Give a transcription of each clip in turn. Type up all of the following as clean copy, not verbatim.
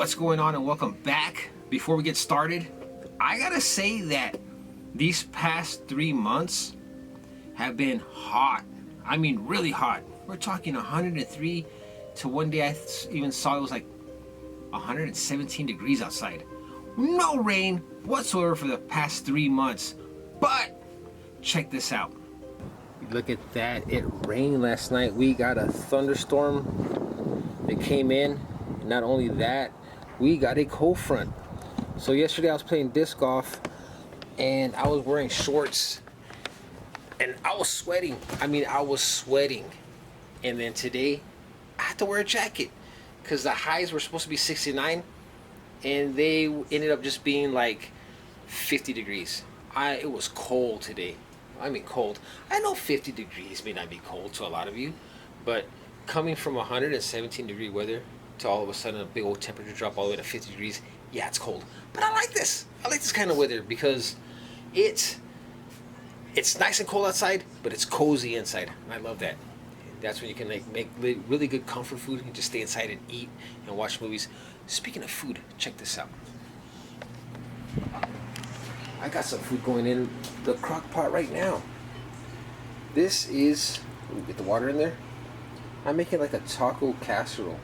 What's going on, and welcome back. Before we get started, I gotta say that these past 3 months have been hot. I mean really hot. We're talking 103 to one day I even saw it was like 117 degrees outside. No rain whatsoever for the past 3 months. But check this out. Look at that. It rained last night. We got a thunderstorm that came in. Not only that, we got a cold front. So yesterday I was playing disc golf and I was wearing shorts and I was sweating. I was sweating. And then today I had to wear a jacket because the highs were supposed to be 69 and they ended up just being like 50 degrees. It was cold today. I mean cold. I know 50 degrees may not be cold to a lot of you, but coming from 117 degree weather to all of a sudden a big old temperature drop all the way to 50 degrees, yeah, it's cold. But I like this. I like this kind of weather because it's nice and cold outside, but it's cozy inside. And I love that. That's when you can make really good comfort food and just stay inside and eat and watch movies. Speaking of food, check this out. I got some food going in the crock pot right now. This is, get the water in there. I'm making like a taco casserole.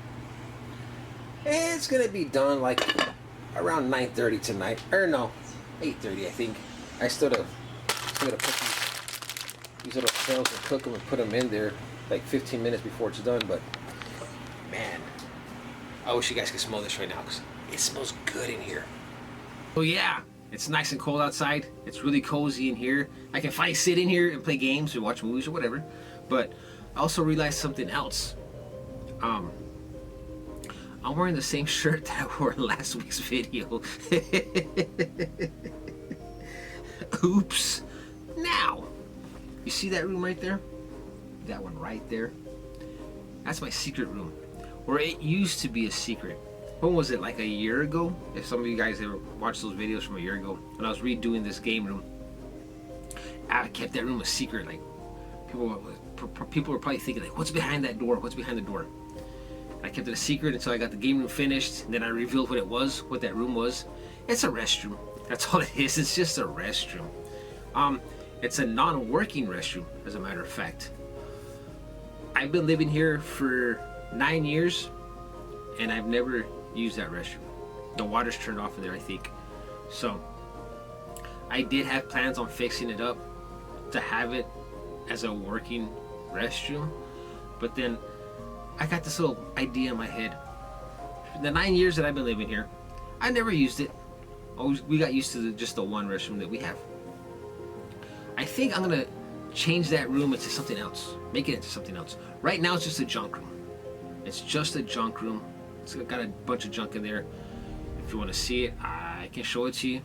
It's gonna be done like around 9:30 tonight, or no, 8:30 I think. I still gotta put these little shells and cook them and put them in there like 15 minutes before it's done. But man, I wish you guys could smell this right now because it smells good in here. Oh yeah, it's nice and cold outside. It's really cozy in here. I can finally sit in here and play games or watch movies or whatever. But I also realized something else. I'm wearing the same shirt that I wore in last week's video. Oops. Now, you see that room right there? That one right there? That's my secret room. Or it used to be a secret. When was it? Like a year ago? If some of you guys ever watched those videos from a year ago, when I was redoing this game room, I kept that room a secret. Like people were probably thinking, like, what's behind that door? What's behind the door? I kept it a secret until I got the game room finished. And then I revealed what that room was. It's a restroom. That's all it is. It's just a restroom. It's a non-working restroom, as a matter of fact. I've been living here for 9 years, and I've never used that restroom. The water's turned off in there, I think. So I did have plans on fixing it up to have it as a working restroom, but then I got this little idea in my head. The 9 years that I've been living here, I never used it. We got used to just the one restroom that we have. I think I'm gonna change that room into something else. Make it into something else. Right now it's just a junk room. It's just a junk room. It's got a bunch of junk in there. If you want to see it, I can show it to you.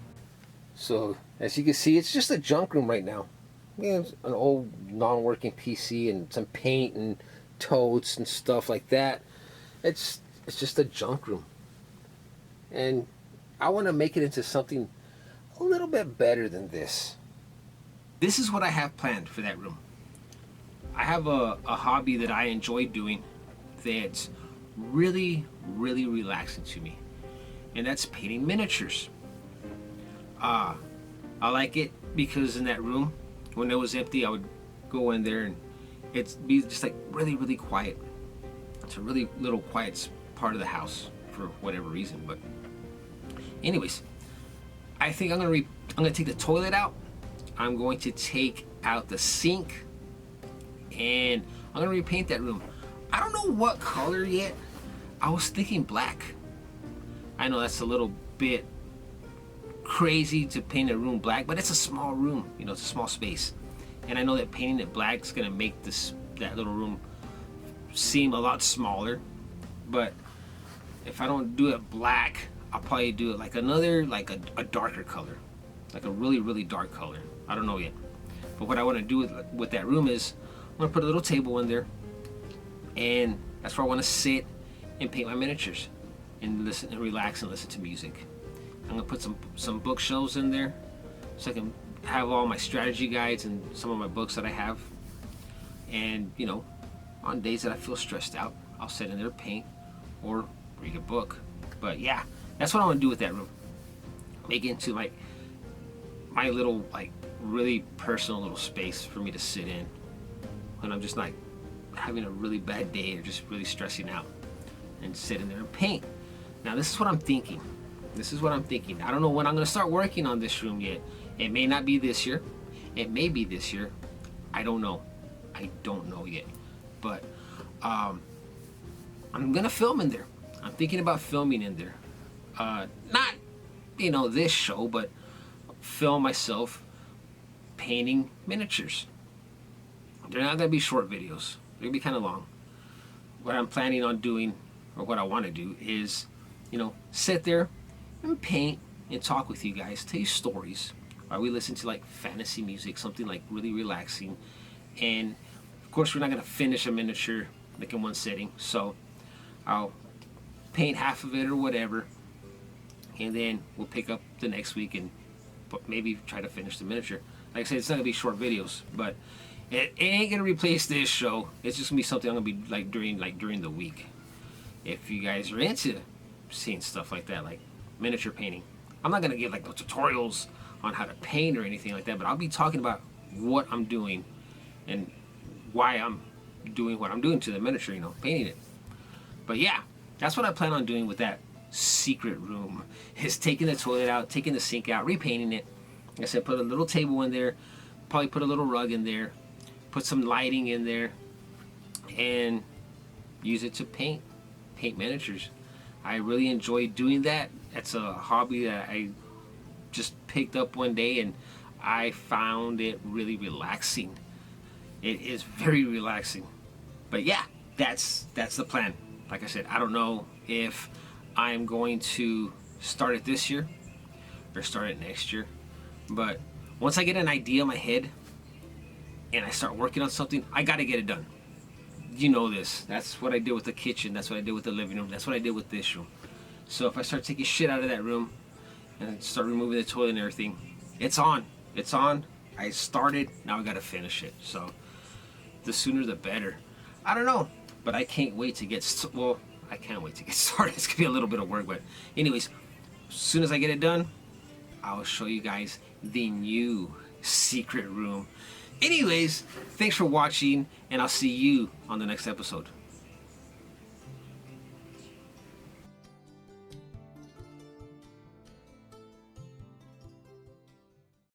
So as you can see, it's just a junk room right now. It's an old non-working PC and some paint and totes and stuff like that. It's just a junk room, and I want to make it into something a little bit better than this. This is what I have planned for that room. I have a hobby that I enjoy doing that's really relaxing to me, and that's painting miniatures. I like it because in that room, when it was empty, I would go in there and it'd be just like really quiet. It's a really little quiet part of the house for whatever reason. But anyways, I think I'm gonna take the toilet out. I'm going to take out the sink, and I'm gonna repaint that room. I don't know what color yet. I was thinking black. I know that's a little bit crazy to paint a room black, but it's a small room. You know, it's a small space. And I know that painting it black is gonna make that little room seem a lot smaller. But if I don't do it black, I'll probably do it like a darker color, like a really dark color. I don't know yet. But what I want to do with that room is I'm gonna put a little table in there, and that's where I want to sit and paint my miniatures and listen and relax and listen to music. I'm gonna put some bookshelves in there so I can have all my strategy guides and some of my books that I have. And you know, on days that I feel stressed out, I'll sit in there, paint, or read a book. But yeah, that's what I want to do with that room. Make it into like my little, like, really personal little space for me to sit in when I'm just like having a really bad day or just really stressing out, and sit in there and paint. Now this is what I'm thinking. I don't know when I'm going to start working on this room yet. It may not be this year. It may be this year. I don't know. I don't know yet. But I'm going to film in there. I'm thinking about filming in there. Not, this show, but film myself painting miniatures. They're not going to be short videos. They're going to be kind of long. What I'm planning on doing, or what I want to do, is, sit there and paint and talk with you guys, tell you stories. While we listen to like fantasy music, something like really relaxing. And of course, we're not going to finish a miniature like in one sitting. So I'll paint half of it or whatever, and then we'll pick up the next week and maybe try to finish the miniature. Like I said, it's not gonna be short videos, but it ain't gonna replace this show. It's just gonna be something I'm gonna be like during the week. If you guys are into seeing stuff like that, like miniature painting, I'm not gonna give like no tutorials on how to paint or anything like that, but I'll be talking about what I'm doing and why I'm doing what I'm doing to the miniature, painting it. But yeah, that's what I plan on doing with that secret room, is taking the toilet out, taking the sink out, repainting it. Like I said, put a little table in there, probably put a little rug in there, put some lighting in there, and use it to paint miniatures. I really enjoy doing that. It's a hobby that I just picked up one day, and I found it really relaxing. It is very relaxing. But yeah, that's the plan. Like I said, I don't know if I'm going to start it this year or start it next year. But once I get an idea in my head and I start working on something, I got to get it done. You know this. That's what I did with the kitchen. That's what I did with the living room. That's what I did with this room. So if I start taking shit out of that room and start removing the toilet and everything, it's on. It's on. I started. Now I got to finish it. So the sooner the better. I don't know. But I can't wait to get... Well, I can't wait to get started. It's going to be a little bit of work. But anyways, as soon as I get it done, I'll show you guys the new secret room. Anyways, thanks for watching, and I'll see you on the next episode.